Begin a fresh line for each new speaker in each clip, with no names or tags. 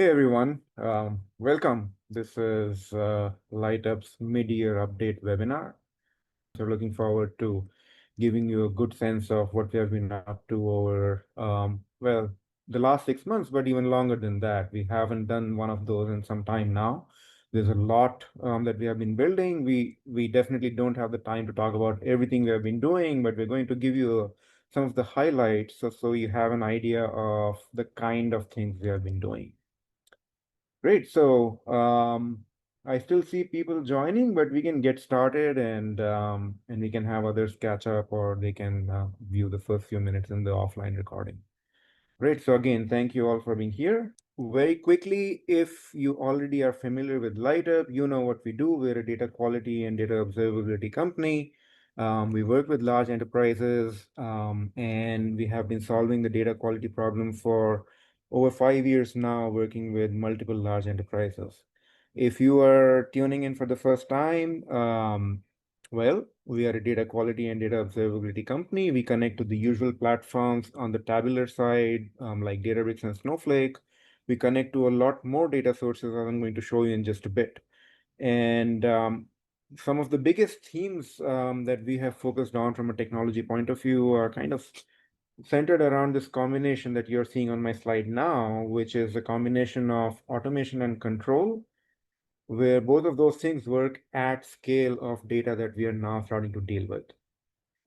Hey everyone, welcome. This is Lightup's mid-year update webinar. So looking forward to giving you a good sense of what we have been up to over, the last 6 months, but even longer than that. We haven't done one of those in some time now. There's a lot that we have been building. We definitely don't have the time to talk about everything we have been doing, but we're going to give you some of the highlights so you have an idea of the kind of things we have been doing. Great. So I still see people joining, but we can get started and we can have others catch up, or they can view the first few minutes in the offline recording. Great. So again, thank you all for being here. Very quickly, if you already are familiar with Lightup, you know what we do. We're a data quality and data observability company. We work with large enterprises, and we have been solving the data quality problem for over 5 years now, working with multiple large enterprises. If you are tuning in for the first time, we are a data quality and data observability company. We connect to the usual platforms on the tabular side, like Databricks and Snowflake. We connect to a lot more data sources, as I'm going to show you in just a bit. And some of the biggest themes that we have focused on from a technology point of view are kind of centered around this combination that you're seeing on my slide now, which is a combination of automation and control, where both of those things work at scale of data that we are now starting to deal with.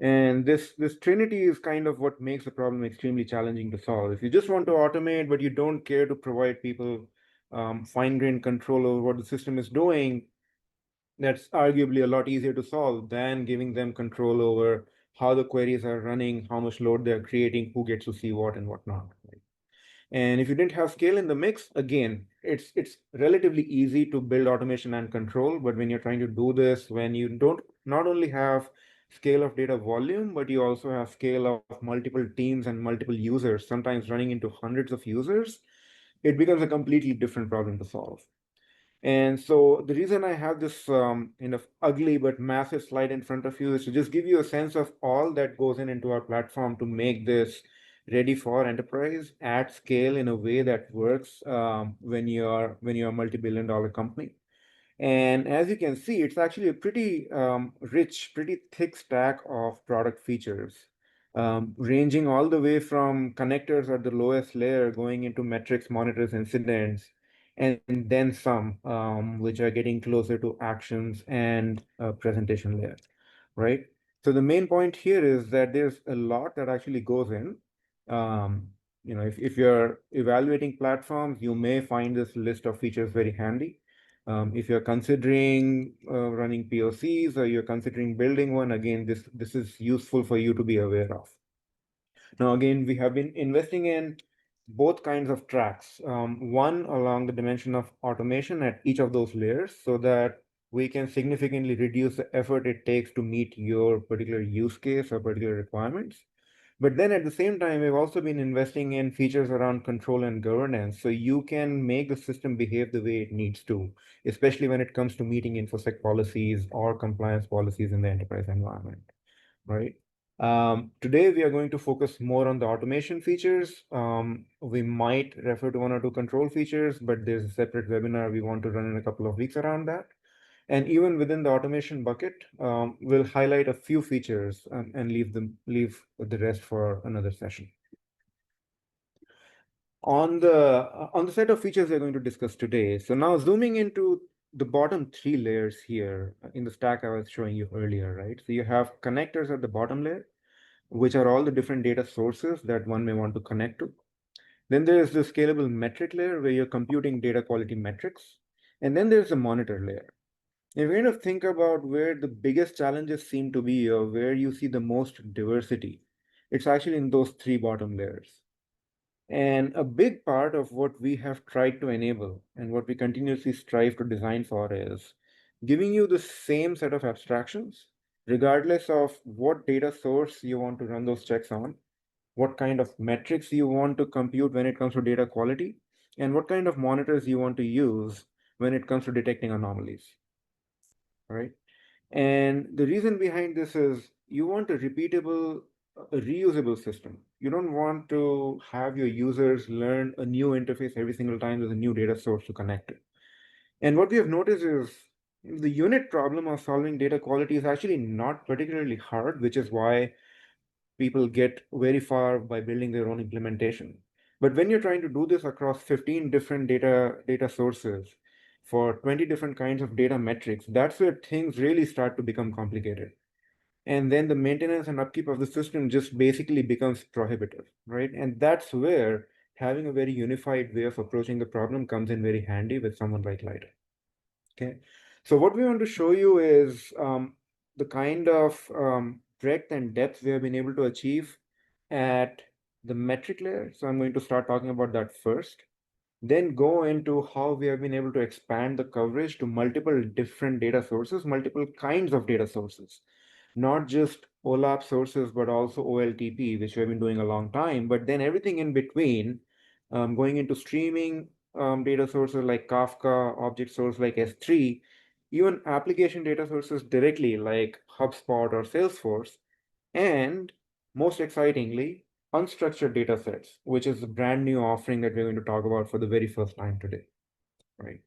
And this trinity is kind of what makes the problem extremely challenging to solve. If you just want to automate, but you don't care to provide people fine-grained control over what the system is doing, that's arguably a lot easier to solve than giving them control over how the queries are running, how much load they're creating, who gets to see what and whatnot. Right? And if you didn't have scale in the mix, again, it's relatively easy to build automation and control. But when you're trying to do this, when you don't not only have scale of data volume, but you also have scale of multiple teams and multiple users, sometimes running into hundreds of users, it becomes a completely different problem to solve. And so the reason I have this kind of ugly but massive slide in front of you is to just give you a sense of all that goes into our platform to make this ready for enterprise at scale in a way that works when you're a multi-billion dollar company. And as you can see, it's actually a pretty rich, pretty thick stack of product features, ranging all the way from connectors at the lowest layer going into metrics, monitors, incidents, and then some, which are getting closer to actions and presentation layer, right? So the main point here is that there's a lot that actually goes in. Um, if you're evaluating platforms, you may find this list of features very handy. If you're considering running POCs or you're considering building one, again, this is useful for you to be aware of. Now, again, we have been investing in both kinds of tracks. One along the dimension of automation at each of those layers so that we can significantly reduce the effort it takes to meet your particular use case or particular requirements. But then at the same time, we've also been investing in features around control and governance so you can make the system behave the way it needs to, especially when it comes to meeting InfoSec policies or compliance policies in the enterprise environment, right? Today, we are going to focus more on the automation features. We might refer to one or two control features, but there's a separate webinar we want to run in a couple of weeks around that. And even within the automation bucket, we'll highlight a few features and leave the rest for another session. On the set of features we're going to discuss today. So now zooming into the bottom three layers here in the stack I was showing you earlier, right? So you have connectors at the bottom layer, which are all the different data sources that one may want to connect to. Then there's the scalable metric layer where you're computing data quality metrics. And then there's the monitor layer. If you kind of think about where the biggest challenges seem to be or where you see the most diversity, it's actually in those three bottom layers. And a big part of what we have tried to enable and what we continuously strive to design for is giving you the same set of abstractions, regardless of what data source you want to run those checks on, what kind of metrics you want to compute when it comes to data quality, and what kind of monitors you want to use when it comes to detecting anomalies. All right. And the reason behind this is you want a repeatable, a reusable system. You don't want to have your users learn a new interface every single time there's a new data source to connect to. And what we have noticed is the unit problem of solving data quality is actually not particularly hard, which is why people get very far by building their own implementation. But when you're trying to do this across 15 different data sources for 20 different kinds of data metrics, that's where things really start to become complicated. And then the maintenance and upkeep of the system just basically becomes prohibitive, right? And that's where having a very unified way of approaching the problem comes in very handy with someone like Lightup. Okay, so what we want to show you is the kind of breadth and depth we have been able to achieve at the metric layer. So I'm going to start talking about that first, then go into how we have been able to expand the coverage to multiple different data sources, multiple kinds of data sources, not just OLAP sources, but also OLTP, which we have been doing a long time, but then everything in between, going into streaming data sources like Kafka, object source like S3, even application data sources directly like HubSpot or Salesforce, and most excitingly, unstructured data sets, which is a brand new offering that we're going to talk about for the very first time today, right?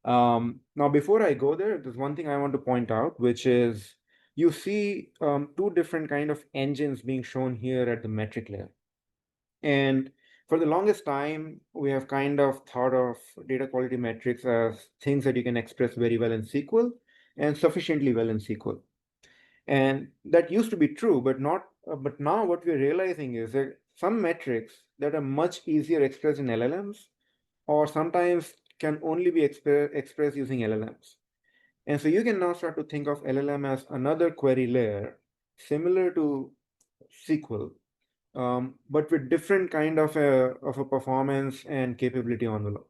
Now, before I go there, there's one thing I want to point out, which is you see two different kind of engines being shown here at the metric layer. And for the longest time, we have kind of thought of data quality metrics as things that you can express very well in SQL and sufficiently well in SQL. And that used to be true, but not. But now what we're realizing is that some metrics that are much easier expressed in LLMs, or sometimes can only be expressed using LLMs. And so you can now start to think of LLM as another query layer, similar to SQL, but with different kind of a performance and capability envelope.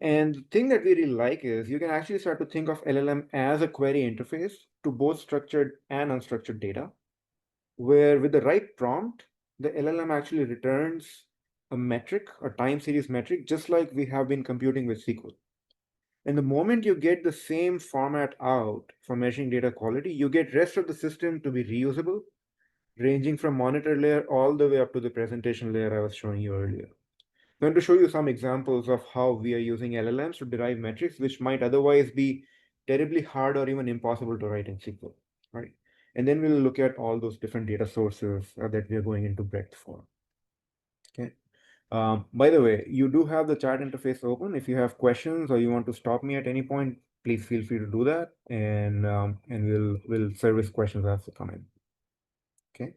And the thing that we really like is you can actually start to think of LLM as a query interface to both structured and unstructured data, where with the right prompt, the LLM actually returns a metric, a time series metric, just like we have been computing with SQL. And the moment you get the same format out for measuring data quality, you get rest of the system to be reusable, ranging from monitor layer all the way up to the presentation layer I was showing you earlier. I'm going to show you some examples of how we are using LLMs to derive metrics, which might otherwise be terribly hard or even impossible to write in SQL, right? And then we'll look at all those different data sources that we are going into breadth for. Okay. By the way, you do have the chat interface open. If you have questions or you want to stop me at any point, please feel free to do that, and we'll service questions as they come in. Okay.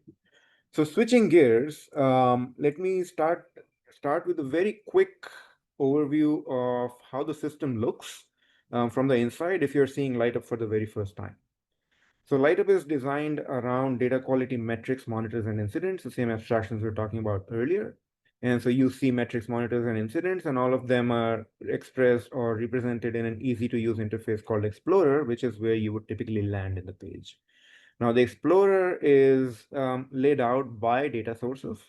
So switching gears, let me start with a very quick overview of how the system looks from the inside if you're seeing Lightup for the very first time. So Lightup is designed around data quality metrics, monitors, and incidents, the same abstractions we were talking about earlier. And so you see metrics, monitors, and incidents, and all of them are expressed or represented in an easy to use interface called Explorer, which is where you would typically land in the page. Now, the Explorer is laid out by data sources.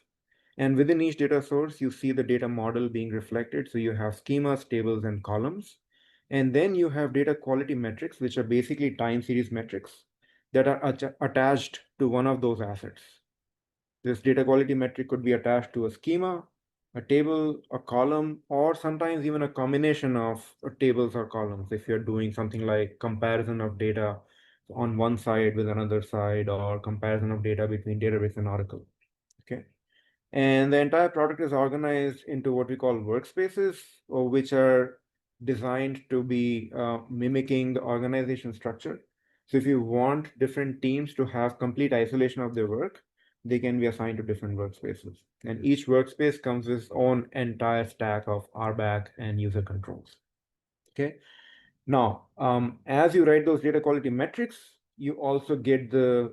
And within each data source, you see the data model being reflected. So you have schemas, tables, and columns. And then you have data quality metrics, which are basically time series metrics that are attached to one of those assets. This data quality metric could be attached to a schema, a table, a column, or sometimes even a combination of tables or columns if you're doing something like comparison of data on one side with another side, or comparison of data between database and Oracle. Okay. And the entire product is organized into what we call workspaces, which are designed to be mimicking the organization structure. So if you want different teams to have complete isolation of their work, they can be assigned to different workspaces. And each workspace comes with its own entire stack of RBAC and user controls. Okay. Now, as you write those data quality metrics, you also get the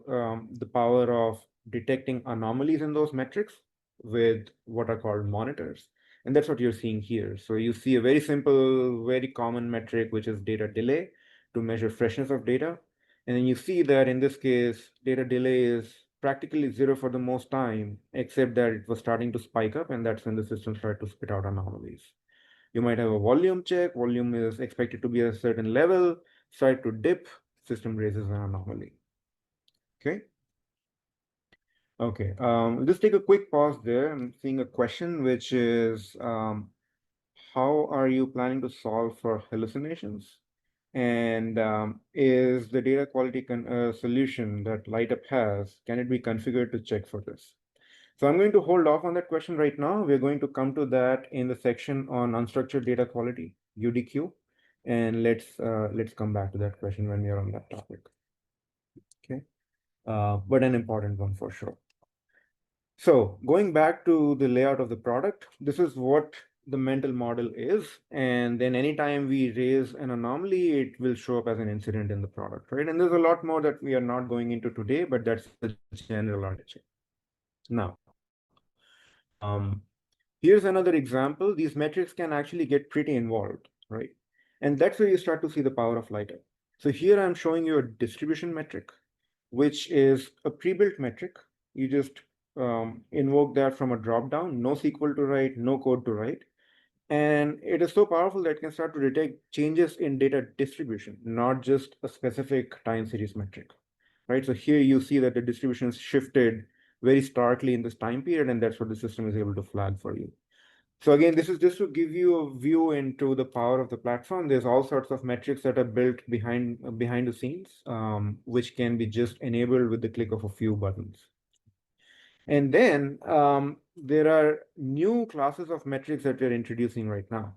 power of detecting anomalies in those metrics with what are called monitors. And that's what you're seeing here. So you see a very simple, very common metric, which is data delay to measure freshness of data. And then you see that in this case, data delay is practically zero for the most time, except that it was starting to spike up, and that's when the system started to spit out anomalies. You might have a volume check. Volume is expected to be a certain level. Start to dip, system raises an anomaly. Okay. Okay, just take a quick pause there. I'm seeing a question which is, how are you planning to solve for hallucinations? And is the data quality solution that Lightup has, can it be configured to check for this? So I'm going to hold off on that question right now. We're going to come to that in the section on unstructured data quality, UDQ, and let's come back to that question when we are on that topic. Okay, but an important one for sure. So going back to the layout of the product, this is what the mental model is. And then anytime we raise an anomaly, it will show up as an incident in the product, right? And there's a lot more that we are not going into today, but that's the general architecture. Now, here's another example. These metrics can actually get pretty involved, right? And that's where you start to see the power of Lightup. So here I'm showing you a distribution metric, which is a pre-built metric. You just invoke that from a drop-down, no SQL to write, no code to write. And it is so powerful that it can start to detect changes in data distribution, not just a specific time series metric, right? So here you see that the distribution is shifted very starkly in this time period, and that's what the system is able to flag for you. So again, this is just to give you a view into the power of the platform. There's all sorts of metrics that are built behind the scenes, which can be just enabled with the click of a few buttons. And then there are new classes of metrics that we're introducing right now.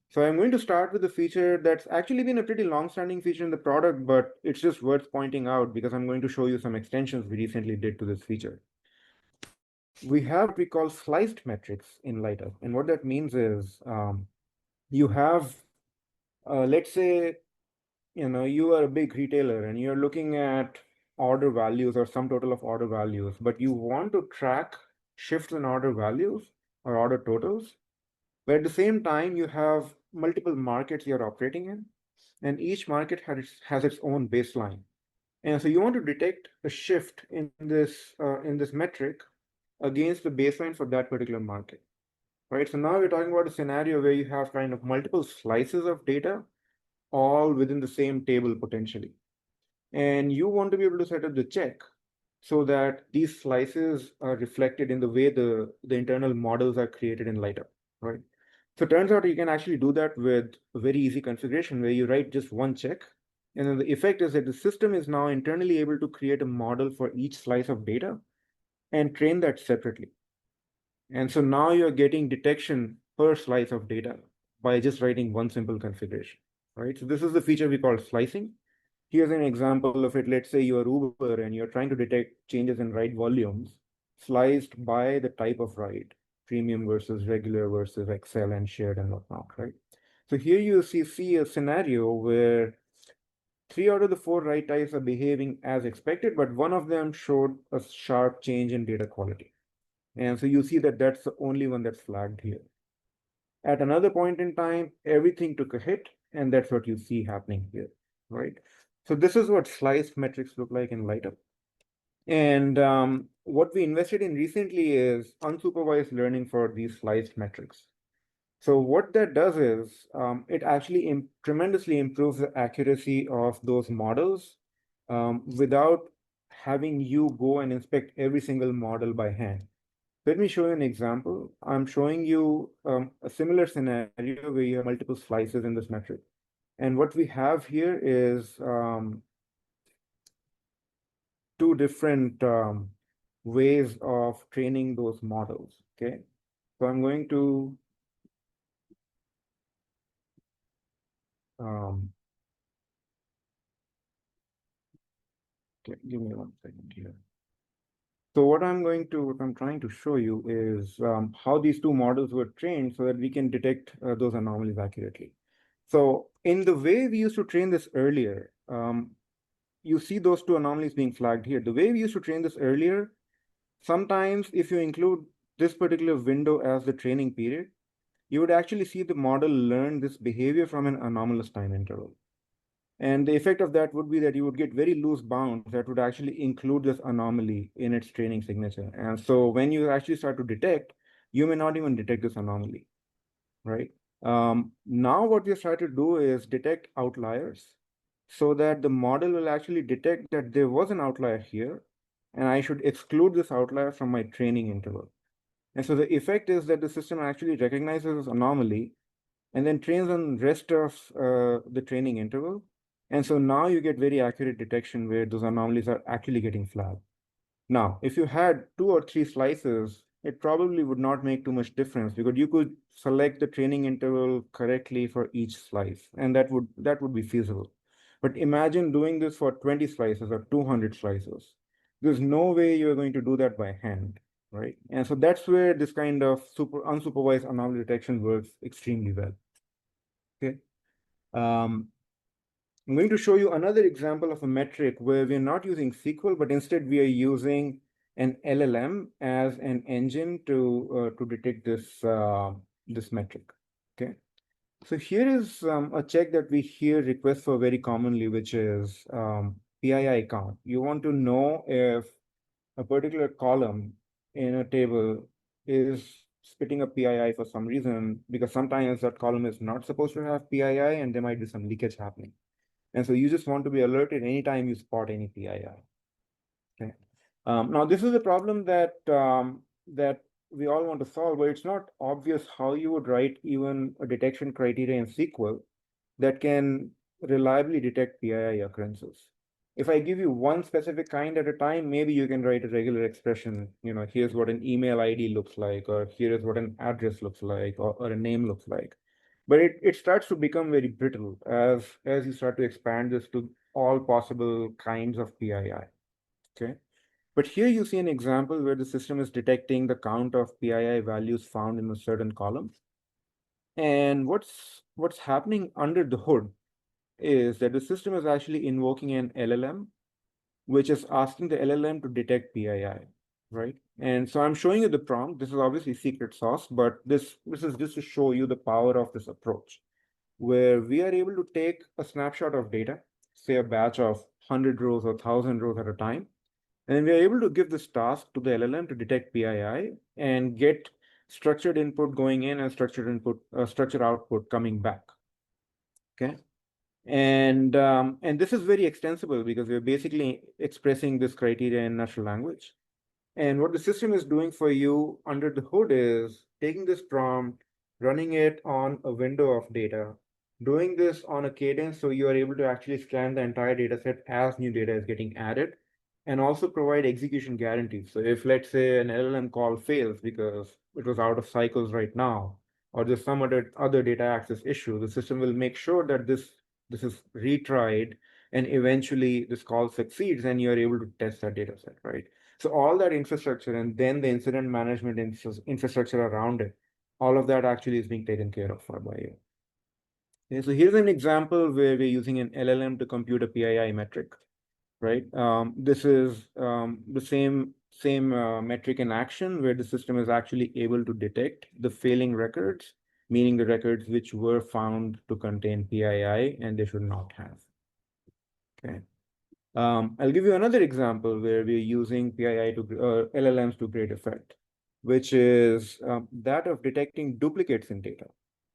So I'm going to start with a feature that's actually been a pretty long-standing feature in the product, but it's just worth pointing out because I'm going to show you some extensions we recently did to this feature. We have what we call sliced metrics in Lightup. And what that means is you have, let's say, you are a big retailer and you're looking at order values or some total of order values, but you want to track shifts in order values or order totals. But at the same time, you have multiple markets you're operating in, and each market has its own baseline. And so you want to detect a shift in this metric against the baseline for that particular market, right? So now we're talking about a scenario where you have kind of multiple slices of data all within the same table potentially. And you want to be able to set up the check so that these slices are reflected in the way the internal models are created in Lightup, right? So it turns out you can actually do that with a very easy configuration where you write just one check. And then the effect is that the system is now internally able to create a model for each slice of data and train that separately. And so now you're getting detection per slice of data by just writing one simple configuration, right? So this is the feature we call slicing. Here's an example of it. Let's say you're Uber and you're trying to detect changes in ride volumes sliced by the type of ride, premium versus regular versus XL and shared and whatnot, right? So here you see a scenario where 3 out of the 4 ride types are behaving as expected, but one of them showed a sharp change in data quality. And so you see that that's the only one that's flagged here. At another point in time, everything took a hit, and that's what you see happening here, right? So this is what sliced metrics look like in Lightup. And what we invested in recently is unsupervised learning for these sliced metrics. So what that does is it actually tremendously improves the accuracy of those models without having you go and inspect every single model by hand. Let me show you an example. I'm showing you a similar scenario where you have multiple slices in this metric. And what we have here is two different ways of training those models, okay? So I'm going to, um, okay, give me 1 second here. So what I'm trying to show you is how these two models were trained so that we can detect those anomalies accurately. So in the way we used to train this earlier, you see those two anomalies being flagged here. The way we used to train this earlier, sometimes if you include this particular window as the training period, you would actually see the model learn this behavior from an anomalous time interval. And the effect of that would be that you would get very loose bounds that would actually include this anomaly in its training signature. And so when you actually start to detect, you may not even detect this anomaly, right? Now what we have tried to do is detect outliers so that the model will actually detect that there was an outlier here and I should exclude this outlier from my training interval. And so the effect is that the system actually recognizes this anomaly and then trains on rest of the training interval. And so now you get very accurate detection where those anomalies are actually getting flagged. Now, if you had 2 or 3 slices, it probably would not make too much difference because you could select the training interval correctly for each slice, and that would be feasible. But imagine doing this for 20 slices or 200 slices. There's no way you're going to do that by hand, right? And so that's where this kind of super unsupervised anomaly detection works extremely well. Okay. Um, I'm going to show you another example of a metric where we're not using SQL, but instead we are using an LLM as an engine to detect this metric. Okay. So here is a check that we hear requests for very commonly, which is PII count. You want to know if a particular column in a table is spitting a PII for some reason, because sometimes that column is not supposed to have PII and there might be some leakage happening. And so you just want to be alerted anytime you spot any PII. Okay. Now this is a problem that we all want to solve, but it's not obvious how you would write even a detection criteria in SQL that can reliably detect PII occurrences. If I give you one specific kind at a time, maybe you can write a regular expression, here's what an email ID looks like, or here is what an address looks like, or a name looks like. But it starts to become very brittle as you start to expand this to all possible kinds of PII. Okay. But here you see an example where the system is detecting the count of PII values found in a certain column. And what's happening under the hood is that the system is actually invoking an LLM, which is asking the LLM to detect PII, right? And so I'm showing you the prompt. This is obviously secret sauce, but this is just to show you the power of this approach, where we are able to take a snapshot of data, say a batch of 100 rows or 1,000 rows at a time, and then we are able to give this task to the LLM to detect PII and get structured input going in and structured output coming back. Okay. And this is very extensible because we're basically expressing this criteria in natural language. And what the system is doing for you under the hood is taking this prompt, running it on a window of data, doing this on a cadence so you are able to actually scan the entire data set as new data is getting added, and also provide execution guarantees. So if, let's say, an LLM call fails because it was out of cycles right now, or there's some other data access issue, the system will make sure that this is retried and eventually this call succeeds and you're able to test that data set, right? So all that infrastructure and then the incident management infrastructure around it, all of that actually is being taken care of by you. Okay, so here's an example where we're using an LLM to compute a PII metric, right? This is the same metric in action where the system is actually able to detect the failing records, meaning the records which were found to contain PII and they should not have. Okay. I'll give you another example where we're using PII to LLMs to great effect, which is that of detecting duplicates in data.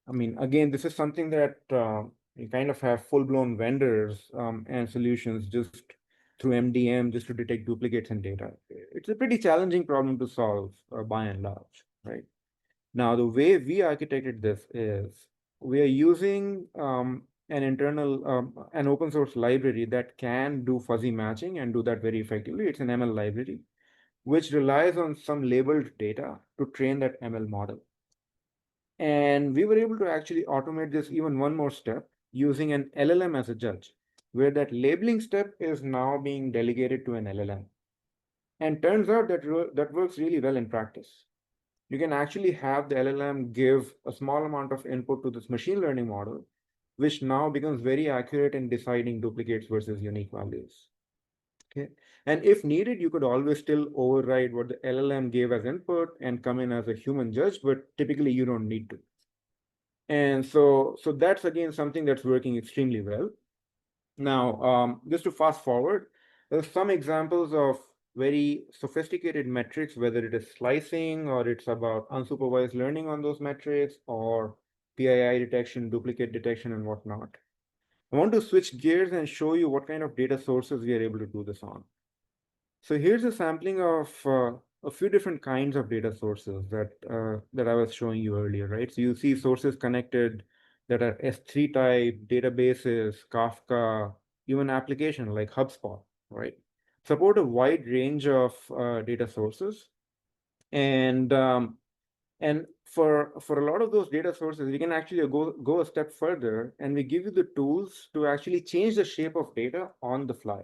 I mean, again, this is something that you kind of have full-blown vendors and solutions just through MDM just to detect duplicates in data. It's a pretty challenging problem to solve by and large, right? Now, the way we architected this is we are using an open source library that can do fuzzy matching and do that very effectively. It's an ML library, which relies on some labeled data to train that ML model. And we were able to actually automate this even one more step using an LLM as a judge, where that labeling step is now being delegated to an LLM. And turns out that works really well in practice. You can actually have the LLM give a small amount of input to this machine learning model, which now becomes very accurate in deciding duplicates versus unique values. Okay. And if needed, you could always still override what the LLM gave as input and come in as a human judge, but typically you don't need to. And so that's again something that's working extremely well. Now, just to fast forward, there's some examples of very sophisticated metrics, whether it is slicing or it's about unsupervised learning on those metrics or PII detection, duplicate detection, and whatnot. I want to switch gears and show you what kind of data sources we are able to do this on. So here's a sampling of a few different kinds of data sources that I was showing you earlier, right? So you see sources connected that are S3 type, databases, Kafka, even application like HubSpot, right? Support a wide range of data sources. And for a lot of those data sources, we can actually go a step further, and we give you the tools to actually change the shape of data on the fly.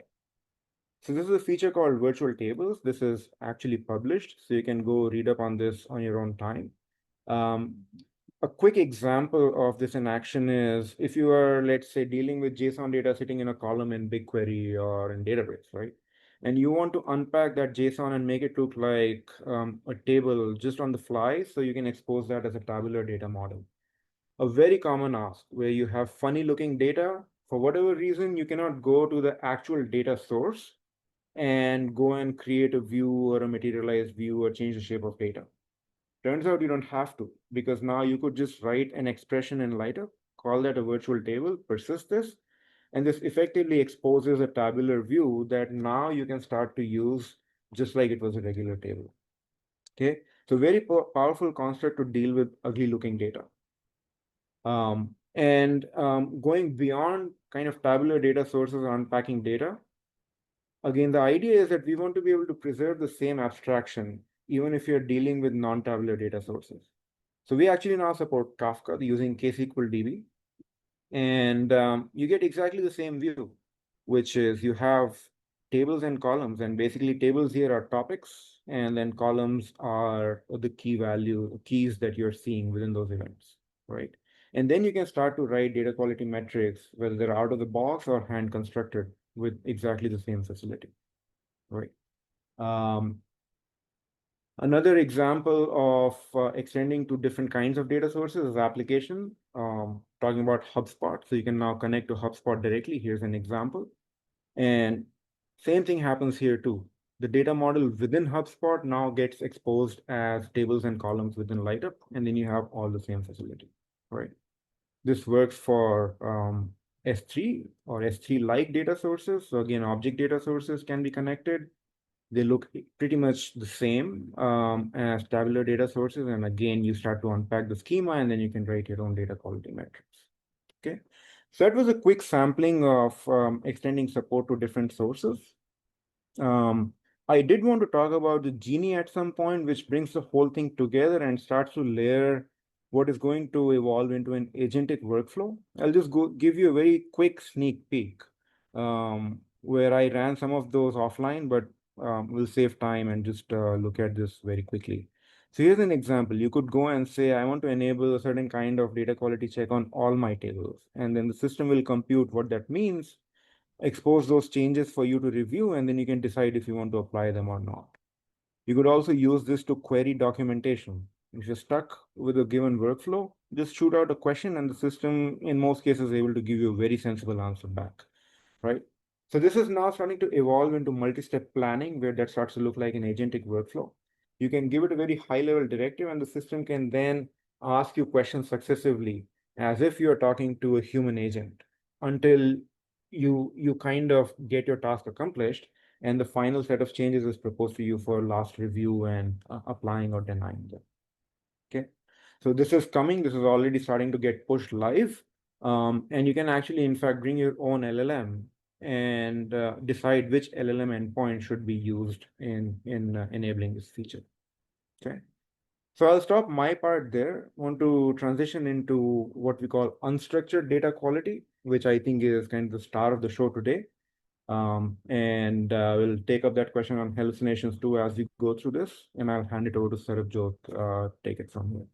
So this is a feature called virtual tables. This is actually published, so you can go read up on this on your own time. Um, a quick example of this in action is if you are, let's say, dealing with JSON data sitting in a column in BigQuery or in Databricks, right? And you want to unpack that JSON and make it look like a table just on the fly, so you can expose that as a tabular data model. A very common ask where you have funny looking data. For whatever reason, you cannot go to the actual data source and go and create a view or a materialized view or change the shape of data. Turns out you don't have to, because now you could just write an expression in Lightup, call that a virtual table, persist this, and this effectively exposes a tabular view that now you can start to use just like it was a regular table. Okay, so very powerful construct to deal with ugly looking data. Going beyond kind of tabular data sources or unpacking data, again, the idea is that we want to be able to preserve the same abstraction, even if you're dealing with non-tabular data sources. So we actually now support Kafka using ksql.db, and you get exactly the same view, which is you have tables and columns, and basically tables here are topics, and then columns are the keys that you're seeing within those events, right? And then you can start to write data quality metrics, whether they're out of the box or hand constructed with exactly the same facility, right? Um, Another example of extending to different kinds of data sources is application. Talking about HubSpot. So you can now connect to HubSpot directly. Here's an example. And same thing happens here too. The data model within HubSpot now gets exposed as tables and columns within Lightup, and then you have all the same facility, right? This works for S3 or S3-like data sources. So again, object data sources can be connected. They look pretty much the same as tabular data sources. And again, you start to unpack the schema, and then you can write your own data quality metrics. Okay. So that was a quick sampling of extending support to different sources. Um, I did want to talk about the Genie at some point, which brings the whole thing together and starts to layer what is going to evolve into an agentic workflow. I'll just give you a very quick sneak peek where I ran some of those offline, but we'll save time and just look at this very quickly. So here's an example. You could go and say, I want to enable a certain kind of data quality check on all my tables. And then the system will compute what that means, expose those changes for you to review, and then you can decide if you want to apply them or not. You could also use this to query documentation. If you're stuck with a given workflow, just shoot out a question, and the system, in most cases, is able to give you a very sensible answer back, right? So this is now starting to evolve into multi-step planning, where that starts to look like an agentic workflow. You can give it a very high-level directive, and the system can then ask you questions successively as if you're talking to a human agent until you kind of get your task accomplished, and the final set of changes is proposed to you for last review and applying or denying them. Okay, so this is coming. This is already starting to get pushed live, and you can actually, in fact, bring your own LLM and decide which LLM endpoint should be used in enabling this feature. Okay, so I'll stop my part there. Want to transition into what we call unstructured data quality, which I think is kind of the star of the show today. And we'll take up that question on hallucinations too as we go through this, and I'll hand it over to Sarabjot. Take it from here.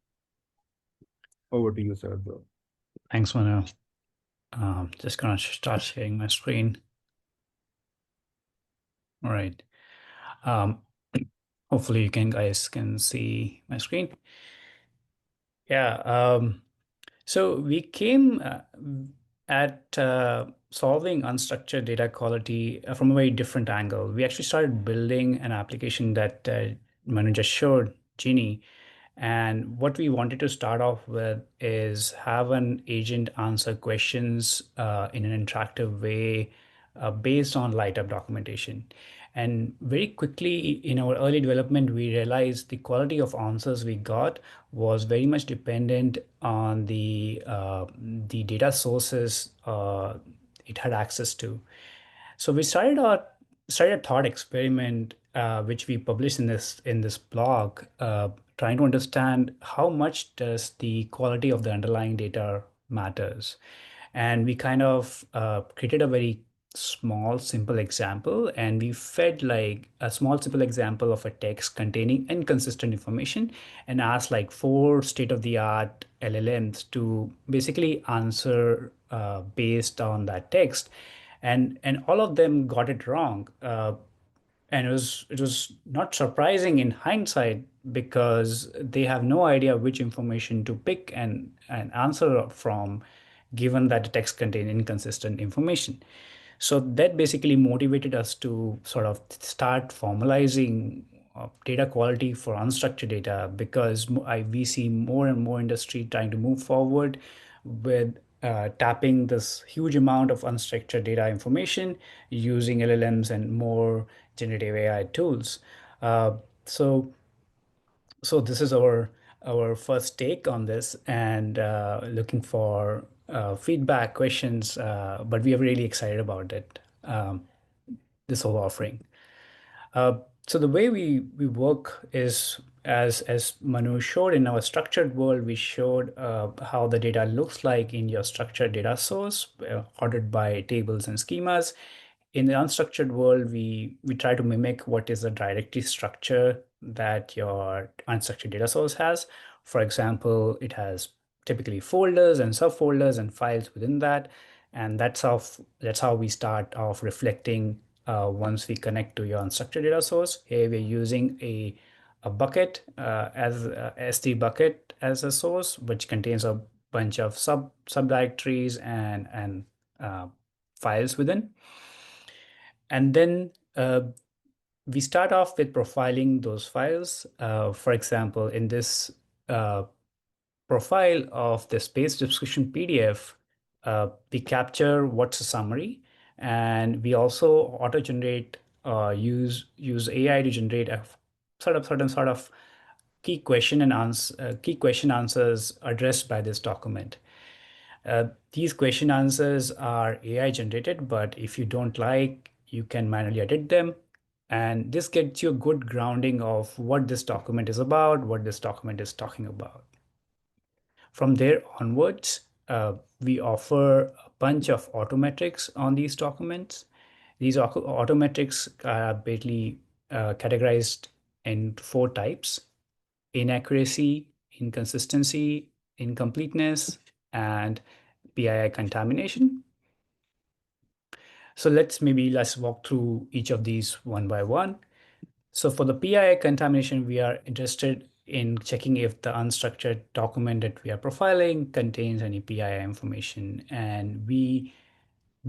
Over to you, Sarabjot.
Thanks, Manu. Just gonna start sharing my screen. All right. Hopefully you guys can see my screen. Yeah. So we came at solving unstructured data quality from a very different angle. We actually started building an application that Manu just showed, Genie. And what we wanted to start off with is have an agent answer questions in an interactive way based on Lightup documentation. And very quickly in our early development, we realized the quality of answers we got was very much dependent on the data sources it had access to. So we started a thought experiment, which we published in this blog, trying to understand how much does the quality of the underlying data matters. And we kind of created a very small, simple example, and we fed like a small, simple example of a text containing inconsistent information, and asked like four state-of-the-art LLMs to basically answer based on that text, and all of them got it wrong. And it was not surprising in hindsight because they have no idea which information to pick and answer from, given that the text contained inconsistent information. So that basically motivated us to sort of start formalizing data quality for unstructured data, because we see more and more industry trying to move forward with tapping this huge amount of unstructured data information using LLMs and more generative AI tools. Uh, so so this is our first take on this, and looking for feedback, questions, but we are really excited about it, this whole offering. Uh, so the way we work is, as Manu showed in our structured world, we showed how the data looks like in your structured data source, ordered by tables and schemas. In the unstructured world, we try to mimic what is the directory structure that your unstructured data source has. For example, it has typically folders and subfolders and files within that, and that's how we start off reflecting once we connect to your unstructured data source. Here we're using a bucket as a S3 bucket as a source, which contains a bunch of subdirectories and uh, files within. And then we start off with profiling those files. For example, in this uh, profile of the space description PDF, we capture what's a summary, and we also auto generate, use AI to generate a certain sort of key question answers addressed by this document. These question answers are AI generated, but if you don't like, you can manually edit them. And this gets you a good grounding of what this document is about, what this document is talking about. From there onwards, we offer a bunch of autometrics on these documents. These autometrics are basically categorized in four types: inaccuracy, inconsistency, incompleteness, and PII contamination. So let's walk through each of these one by one. So for the PII contamination, we are interested in checking if the unstructured document that we are profiling contains any PII information, and we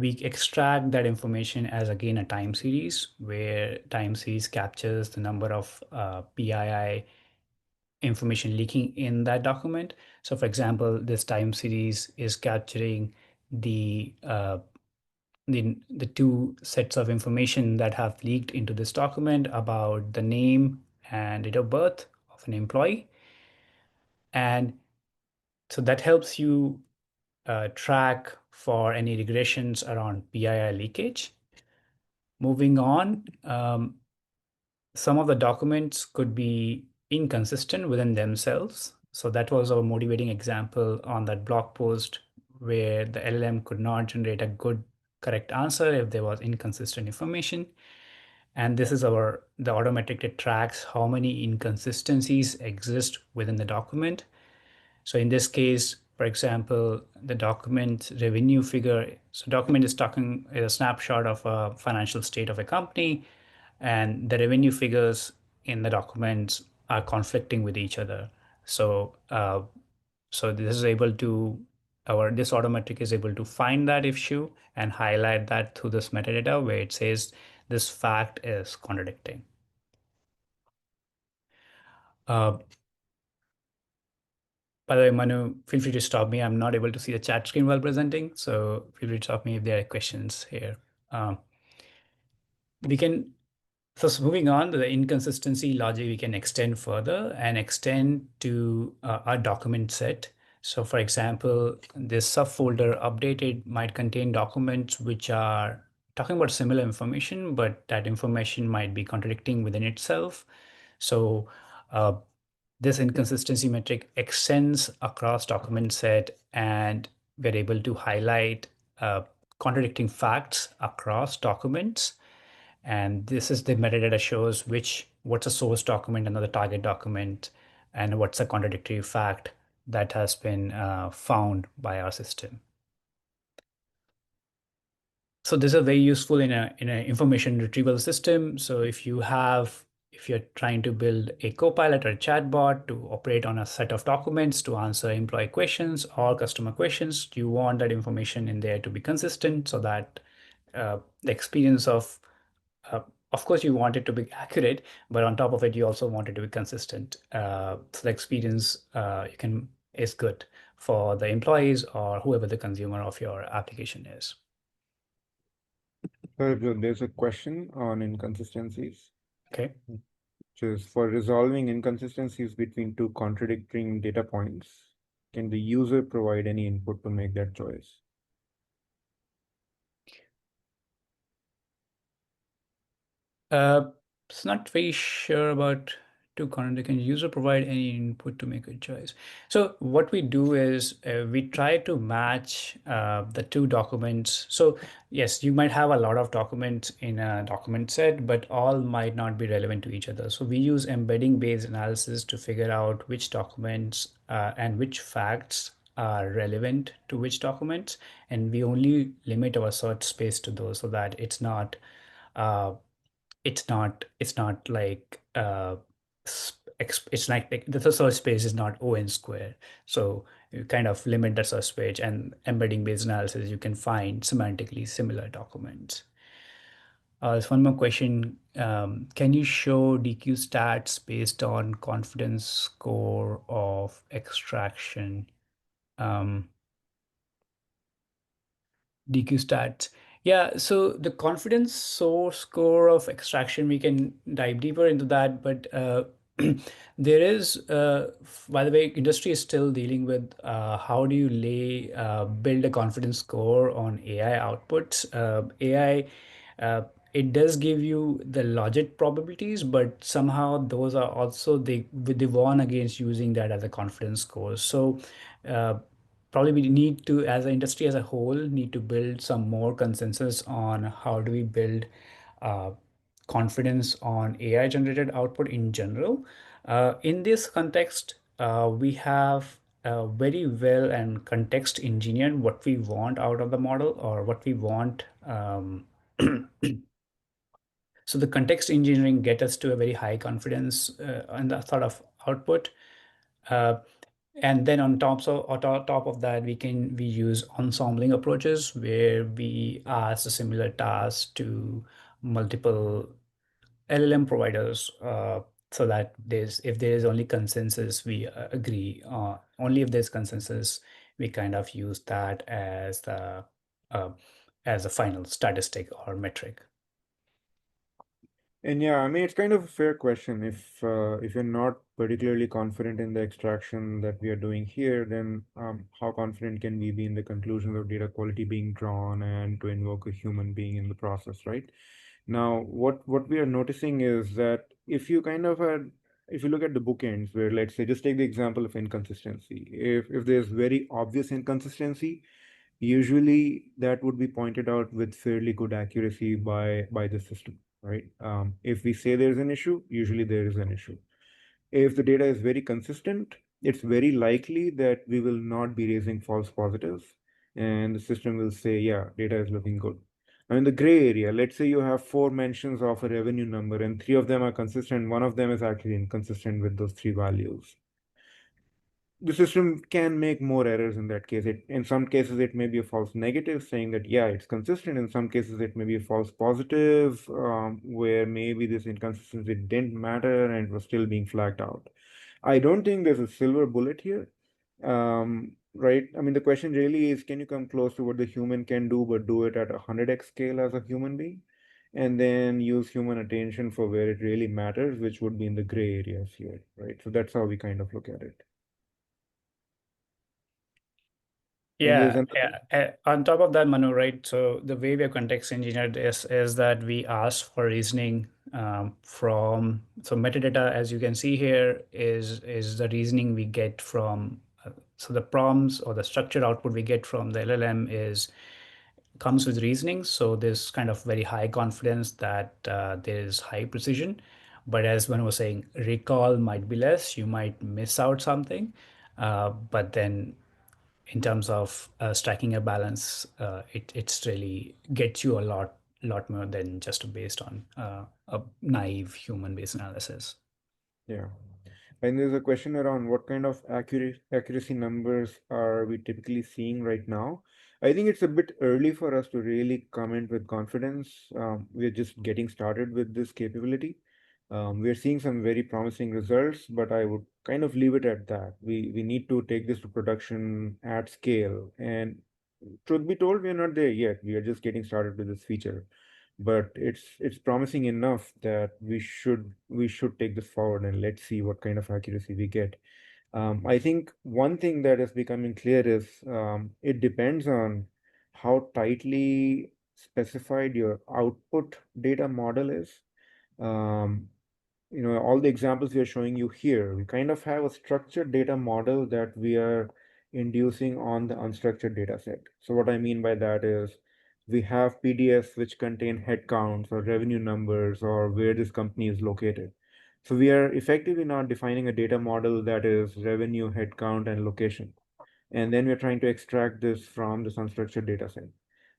extract that information as again a time series, where time series captures the number of PII information leaking in that document. So for example, this time series is capturing the the two sets of information that have leaked into this document about the name and date of birth of an employee. And so that helps you track for any regressions around PII leakage. Moving on, some of the documents could be inconsistent within themselves. So that was our motivating example on that blog post, where the LLM could not generate a good, correct answer if there was inconsistent information. And this is the automatic that tracks how many inconsistencies exist within the document. So in this case, for example, the document revenue figure. So document is talking is a snapshot of a financial state of a company, and the revenue figures in the documents are conflicting with each other. So so this is able to this automatic is able to find that issue and highlight that through this metadata where it says this fact is contradicting. Uh, By the way, Manu, feel free to stop me. I'm not able to see the chat screen while presenting, so feel free to stop me if there are questions here. Um, we can So moving on to the inconsistency logic, we can extend further and extend to our document set. So for example, this subfolder updated might contain documents which are talking about similar information, but that information might be contradicting within itself. So uh, this inconsistency metric extends across document set, and we're able to highlight contradicting facts across documents. And this is the metadata shows what's a source document, another target document, and what's a contradictory fact that has been found by our system. So this is very useful in a information retrieval system. So if you're trying to build a copilot or a chatbot to operate on a set of documents to answer employee questions or customer questions, you want that information in there to be consistent so that the experience uh, of course, you want it to be accurate, but on top of it, you also want it to be consistent. So the experience is good for the employees or whoever the consumer of your application is.
So there's a question on inconsistencies,
Okay.
which is for resolving inconsistencies between two contradicting data points, can the user provide any input to make that choice?
It's not very sure about to content. Can user provide any input to make a choice? So what we do is we try to match the two documents. So yes, you might have a lot of documents in a document set, but all might not be relevant to each other. So we use embedding based analysis to figure out which documents and which facts are relevant to which documents, and we only limit our search space to those so that uh, it's not like it's like the search space is not O(n) square. So you kind of limit the search space, and embedding based analysis, you can find semantically similar documents. There's one more question. Can you show DQ stats based on confidence score of extraction? Um, DQ stats. Yeah, so the confidence source score of extraction, we can dive deeper into that, but there is, by the way, industry is still dealing with how do you build a confidence score on AI outputs. It does give you the logic probabilities, but somehow those are also they warn against using that as a confidence score. So uh, probably we need to, as an industry as a whole, need to build some more consensus on how do we build uh, confidence on AI generated output in general. In this context, we have very well and context engineered what we want out of the model or what we want. So the context engineering get us to a very high confidence on the sort of output. Uh, and then on top of that, we use ensembling approaches where we ask a similar task to multiple LLM providers, so that if there is only consensus, we agree. Only if there's consensus, we kind of use that uh, as a final statistic or metric.
And yeah, I mean, it's kind of a fair question. If you're not particularly confident in the extraction that we are doing here, then how confident can we be in the conclusions of data quality being drawn and to invoke a human being in the process, right? Now, what we are noticing is that if you look at the bookends, where let's say just take the example of inconsistency. If there's very obvious inconsistency, usually that would be pointed out with fairly good accuracy by the system, right? If we say there's an issue, usually there is an issue. If the data is very consistent, it's very likely that we will not be raising false positives, and the system will say, yeah, data is looking good. Now, in the gray area, let's say you have four mentions of a revenue number and three of them are consistent, one of them is actually inconsistent with those three values. The system can make more errors in that case. In some cases, it may be a false negative saying that, yeah, it's consistent. In some cases, it may be a false positive, where maybe this inconsistency didn't matter and it was still being flagged out. I don't think there's a silver bullet here. Right? I mean, the question really is, can you come close to what the human can do, but do it at a 100x scale as a human being? and then use human attention for where it really matters, which would be in the gray areas here, right? So that's how we kind of look at it. And there's
Yeah,
another,
yeah. On top of that, Manu, right? So the way we are context engineered is that we ask for reasoning from so metadata, as you can see here, is the reasoning we get from so the prompts or the structured output we get from the LLM is comes with reasoning. So there's kind of very high confidence that there is high precision. But as one was saying, recall might be less. You might miss out something. But then in terms of striking a balance, it's really gets you a lot more than just based on a naive human based analysis.
yeah. And there's a question around what kind of accuracy numbers are we typically seeing right now. I think it's a bit early for us to really comment with confidence. We're just getting started with this capability. We're seeing some very promising results, but I would kind of leave it at that. We need to take this to production at scale. And truth be told, we're not there yet. We are just getting started with this feature, but it's promising enough that we should take this forward and let's see what kind of accuracy we get. I think one thing that is becoming clear is it depends on how tightly specified your output data model is. Um, all the examples we are showing you here, we kind of have a structured data model that we are inducing on the unstructured data set. So what I mean by that is we have PDFs which contain headcounts or revenue numbers or where this company is located. So we are effectively now defining a data model that is revenue, headcount, and location. And then we're trying to extract this from this unstructured data set.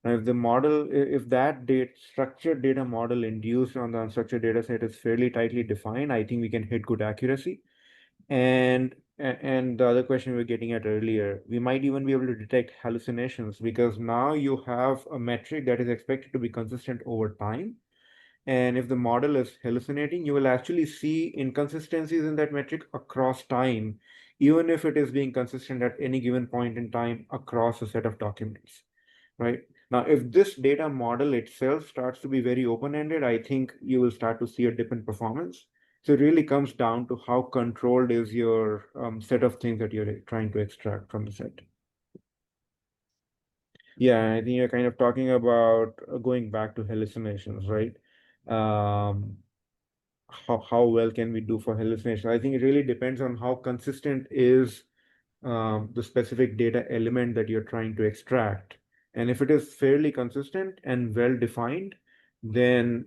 Now, if the model, if that data, structured data model induced on the unstructured data set is fairly tightly defined, I think we can hit good accuracy. And the other question we were getting at earlier, we might even be able to detect hallucinations because now you have a metric that is expected to be consistent over time. And if the model is hallucinating, you will actually see inconsistencies in that metric across time, even if it is being consistent at any given point in time across a set of documents, right? Now, if this data model itself starts to be very open-ended, I think you will start to see a dip in performance. So it really comes down to how controlled is your set of things that you're trying to extract from the set. Yeah, I think you're kind of talking about going back to hallucinations, right? Um, how well can we do for hallucination? I think it really depends on how consistent is the specific data element that you're trying to extract. And if it is fairly consistent and well defined, then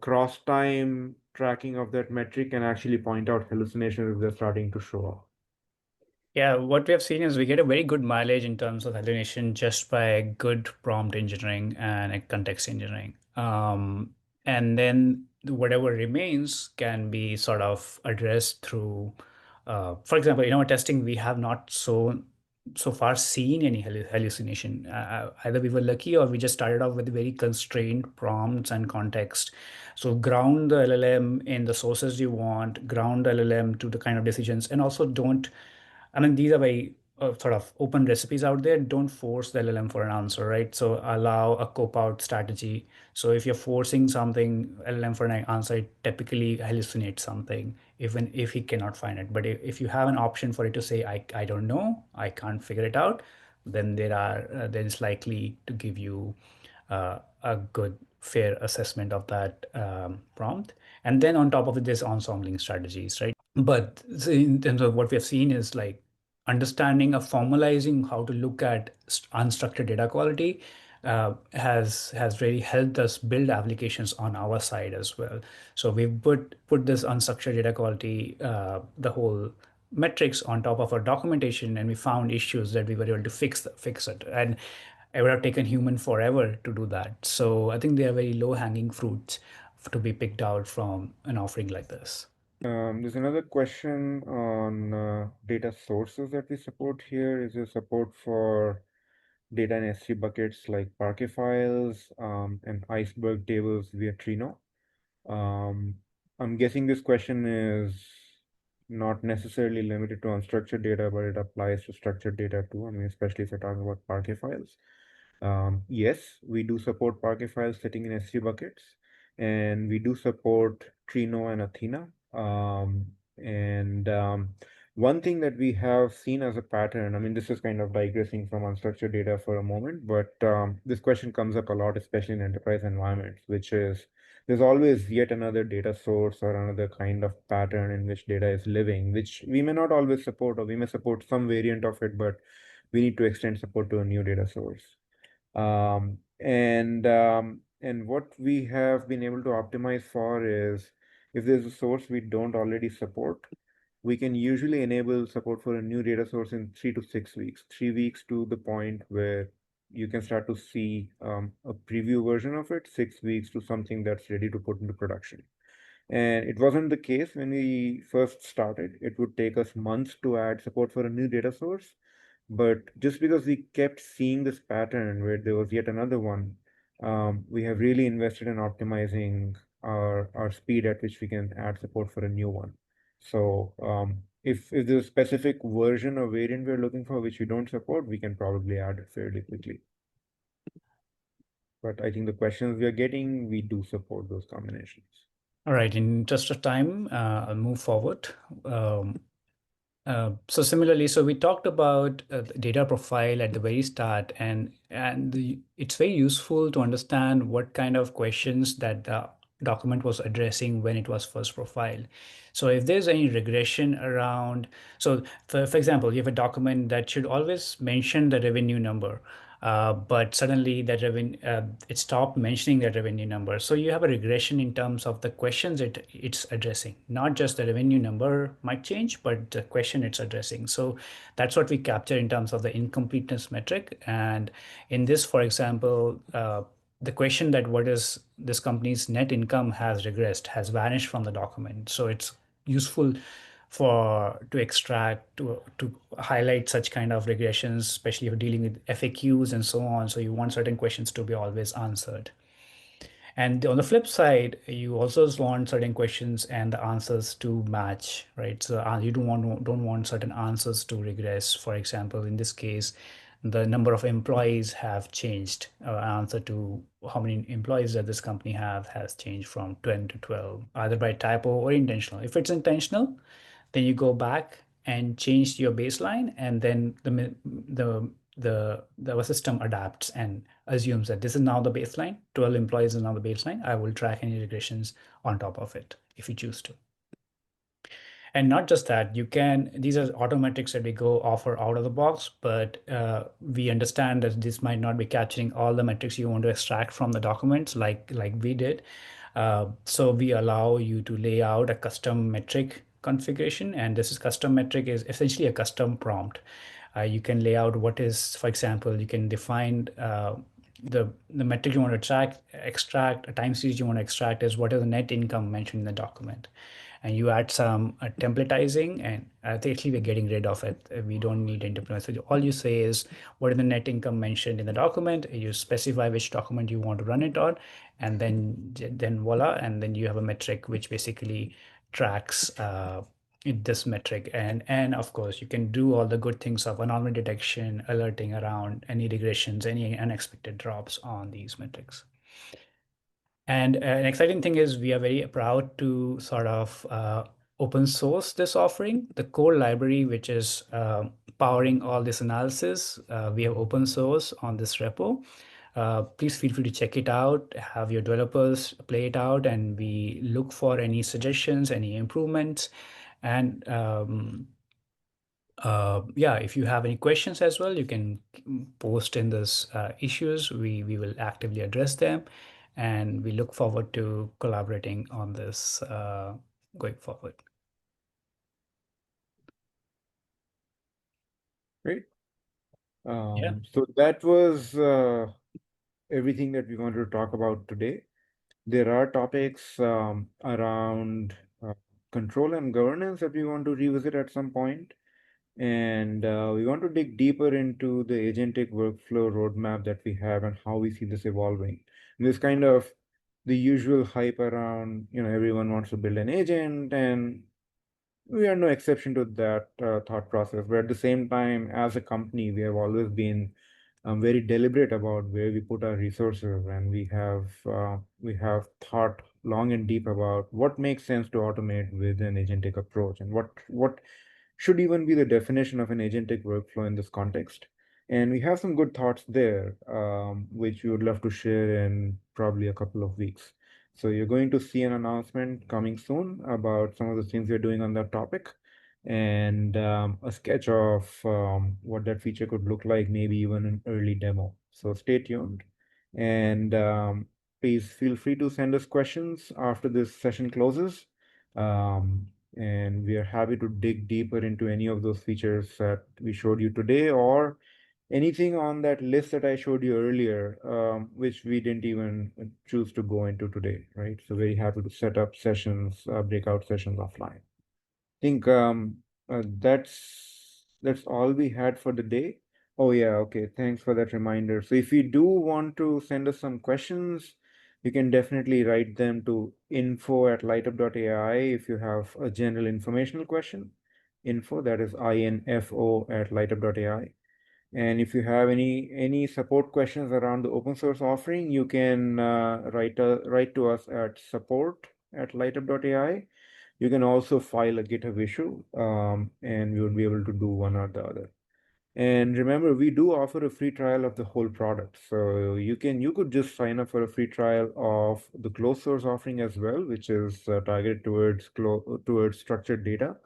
cross time tracking of that metric can actually point out hallucinations if they're starting to show up.
Yeah, what we have seen is we get a very good mileage in terms of hallucination just by good prompt engineering and context engineering. And then whatever remains can be sort of addressed through, for example, in our testing, we have not so far seen any hallucination. Either we were lucky or we just started off with very constrained prompts and context. So ground the LLM in the sources you want, ground the LLM to the kind of decisions, and also don't I mean, these are very sort of open recipes out there. Don't force the LLM for an answer, right? So allow a cop-out strategy. So if you're forcing something, LLM for an answer, it typically hallucinates something, even if he cannot find it. But if you have an option for it to say, I don't know, I can't figure it out, then then it's likely to give you a good, fair assessment of that prompt. And then on top of it, there's ensembling strategies, right? But in terms of what we have seen is like understanding of formalizing how to look at unstructured data quality has really helped us build applications on our side as well. So we've put this unstructured data quality, the whole metrics on top of our documentation, and we found issues that we were able to fix it. And it would have taken human forever to do that. So I think they are very low hanging fruits to be picked out from an offering like this.
There's another question on data sources that we support here. Is there support for data in S3 buckets like Parquet files and iceberg tables via Trino? Um, I'm guessing this question is not necessarily limited to unstructured data, but it applies to structured data too. I mean, especially if you're talking about Parquet files. Yes, we do support Parquet files sitting in S3 buckets. and we do support Trino and Athena. And One thing that we have seen as a pattern, I mean, this is kind of digressing from unstructured data for a moment, but this question comes up a lot, especially in enterprise environments, which is there's always yet another data source or another kind of pattern in which data is living, which we may not always support, or we may support some variant of it, but we need to extend support to a new data source. And what we have been able to optimize for is if there's a source we don't already support, we can usually enable support for a new data source in 3 to 6 weeks, 3 weeks to the point where you can start to see a preview version of it, 6 weeks to something that's ready to put into production. And it wasn't the case when we first started. It would take us months to add support for a new data source. But just because we kept seeing this pattern where there was yet another one, we have really invested in optimizing our speed at which we can add support for a new one. So if there's a specific version or variant we're looking for which we don't support, we can probably add it fairly quickly. But I think the questions we are getting, we do support those combinations.
All right, in interest of time, I'll move forward. So similarly, so we talked about the data profile at the very start, and it's very useful to understand what kind of questions that the document was addressing when it was first profiled. So if there's any regression around, so for example, you have a document that should always mention the revenue number. But suddenly that revenue it stopped mentioning that revenue number. So you have a regression in terms of the questions it's addressing. Not just the revenue number might change, but the question it's addressing. So that's what we capture in terms of the incompleteness metric. And in this, for example, the question that what is this company's net income has regressed, has vanished from the document. So it's useful for to extract to highlight such kind of regressions, especially if you're dealing with FAQs and so on. So you want certain questions to be always answered. And on the flip side, you also want certain questions and the answers to match, right? So you don't want certain answers to regress. For example, in this case, the number of employees have changed. Answer to how many employees does this company have has changed from 10 to 12, either by typo or intentional. If it's intentional, then you go back and change your baseline, and then the system adapts and assumes that this is now the baseline, 12 employees is now the baseline. I will track any regressions on top of it if you choose to. And not just that, these are auto metrics that we go offer out of the box, but we understand that this might not be capturing all the metrics you want to extract from the documents like we did. So we allow you to lay out a custom metric configuration, and this is custom metric is essentially a custom prompt. You can lay out what is, for example, you can define the metric you want to extract, a time series you want to extract is what is the net income mentioned in the document. And you add some templatizing, and actually we're getting rid of it. We don't need interpolation. So all you say is what is the net income mentioned in the document. You specify which document you want to run it on, and then voila, and then you have a metric which basically tracks this metric. And of course, you can do all the good things of anomaly detection, alerting around any regressions, any unexpected drops on these metrics. And an exciting thing is we are very proud to sort of open source this offering. The core library, which is powering all this analysis, we have open source on this repo. Please feel free to check it out, have your developers play it out, and we look for any suggestions, any improvements. And yeah, if you have any questions as well, you can post in this issues. We will actively address them, and we look forward to collaborating on this going forward.
Great.
Yeah.
So that was everything that we wanted to talk about today. There are topics around control and governance that we want to revisit at some point. And we want to dig deeper into the agentic workflow roadmap that we have and how we see this evolving. And this kind of the usual hype around, everyone wants to build an agent, and we are no exception to that thought process. But at the same time, as a company, we have always been very deliberate about where we put our resources, and we have thought long and deep about what makes sense to automate with an agentic approach, and what should even be the definition of an agentic workflow in this context. And we have some good thoughts there, which we would love to share in probably a couple of weeks. So you're going to see an announcement coming soon about some of the things we're doing on that topic, and a sketch of what that feature could look like, maybe even an early demo. So stay tuned, and please feel free to send us questions after this session closes. Um, and we are happy to dig deeper into any of those features that we showed you today, or anything on that list that I showed you earlier, which we didn't even choose to go into today, right? So very happy to set up sessions, breakout sessions offline. Think that's all we had for the day. Oh yeah, okay. Thanks for that reminder. So if you do want to send us some questions, you can definitely write them to info@lightup.ai if you have a general informational question. Info, that is info at lightup.ai. And if you have any support questions around the open source offering, you can write to us at support@lightup.ai. You can also file a GitHub issue, and we will be able to do one or the other. And remember, we do offer a free trial of the whole product. So you could just sign up for a free trial of the closed source offering as well, which is targeted towards structured data.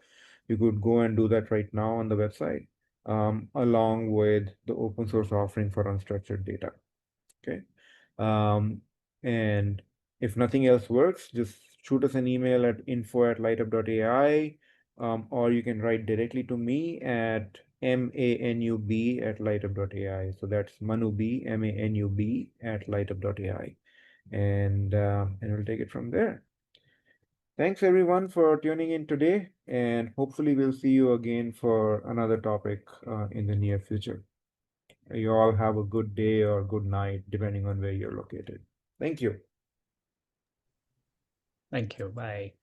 You could go and do that right now on the website, along with the open source offering for unstructured data. Okay. Um, and if nothing else works, just shoot us an email at info@lightup.ai, or you can write directly to me at manub@lightup.ai. So that's manub, manub@lightup.ai. And we'll take it from there. Thanks everyone for tuning in today, and hopefully we'll see you again for another topic in the near future. You all have a good day or good night, depending on where you're located. Thank you.
Thank you. Bye.